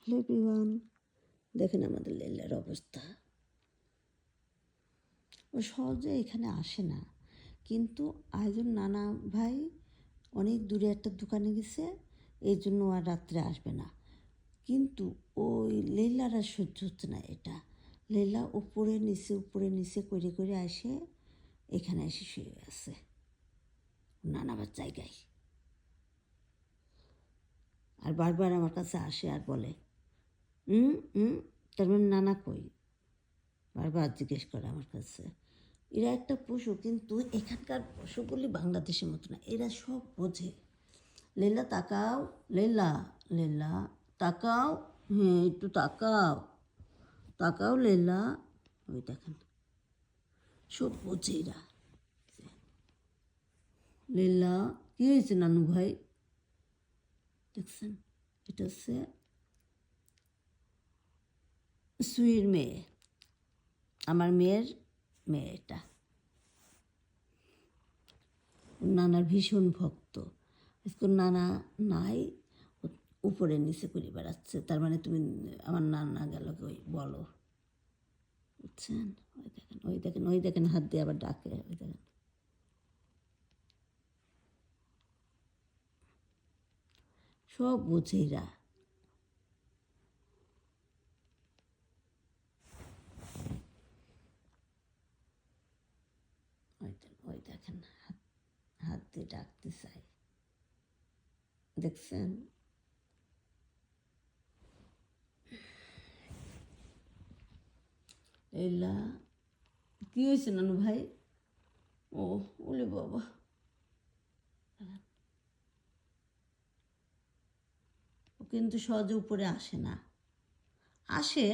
Hello everyone, দেখেন আমাদের লেলার অবস্থা। ও সহজে এখানে আসে না, কিন্তু আয়োজন নানা ভাই অনেক দূরে একটা দোকানে গেছে, এই জন্য আর রাত্রে আসবে না। কিন্তু ওই লেলার আর সহ্য হচ্ছে না এটা। লেলা উপরে নিচে করে করে আসে এখানে এসে শুয়ে আছে নানাবার জায়গায়। আর বারবার আমার কাছে আসে আর বলে তার মানে নানা কই, বারবার জিজ্ঞেস করে আমার কাছে। এরা একটা পশু, কিন্তু এখানকার পশুগুলি বাংলাদেশের মতো না, এরা সব বোঝে। লেলা তাকাও, লেলা লেলা তাকাও, হ্যাঁ একটু তাকাও, তাকাও লেলা। ওই দেখেন সব বোঝে এরা। লেলা কী হয়েছে নানু ভাই? দেখছেন, এটা হচ্ছে সুইর মেয়ে, আমার মেয়ের মেয়ে। এটা নানার ভীষণ ভক্ত। আজকে নানা নাই, উপরে নিচে করে বেড়াচ্ছে। তার মানে তুমি আমার নানা গেল ওই বলো, বুঝছেন? ওই দেখেন ওই দেখেন ওই দেখেন হাত দিয়ে আবার ডাকে। ওই দেখেন সব বুঝেইরা। ওই দেখেন হাত হাত দিয়ে ডাকতে চাই, দেখছেন? এলা কী হয়েছে নানু ভাই? ও ওলে বাবা, ও কিন্তু সহজে উপরে আসে না, আসে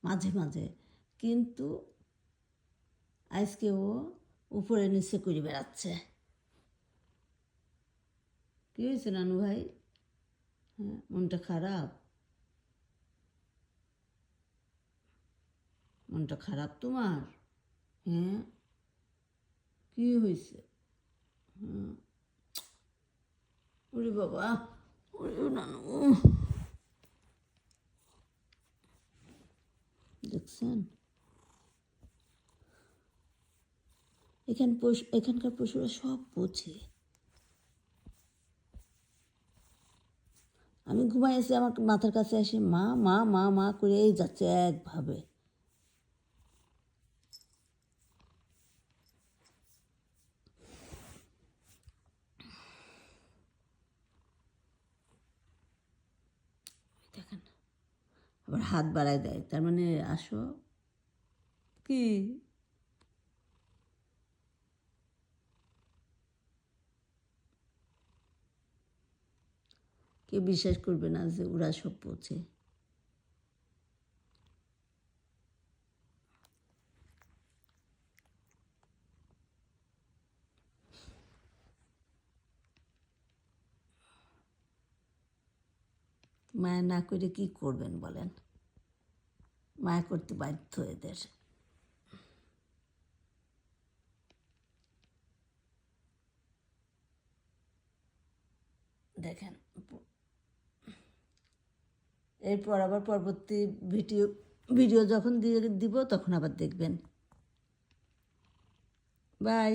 মাঝে মাঝে, কিন্তু আজকে ও উপরে নিচে করে বেড়াচ্ছে। কী হয়েছে নানু ভাই? হ্যাঁ, মনটা খারাপ? মনটা খারাপ তোমার? হ্যাঁ, কী হয়েছে? হ্যাঁ, ওরে বাবা, ওরে নানু, দেখছেন? এখানকার পশুরা সব বোঝে। আমি ঘুমাই আছি, আমার মাথার কাছে এসে মা মা মা মা করে এই যাচ্ছে একভাবে। দেখেন আবার হাত বাড়ায় দেয়, তার মানে আসো। কি কেউ বিশ্বাস করবে না যে ওরা সব বোঝে। মায়া না করে কি করবেন বলেন? মায়া করতে বাধ্য এদের। দেখেন এরপর আবার পরবর্তী ভিডিও যখন দিয়ে দিব তখন আবার দেখবেন। বাই।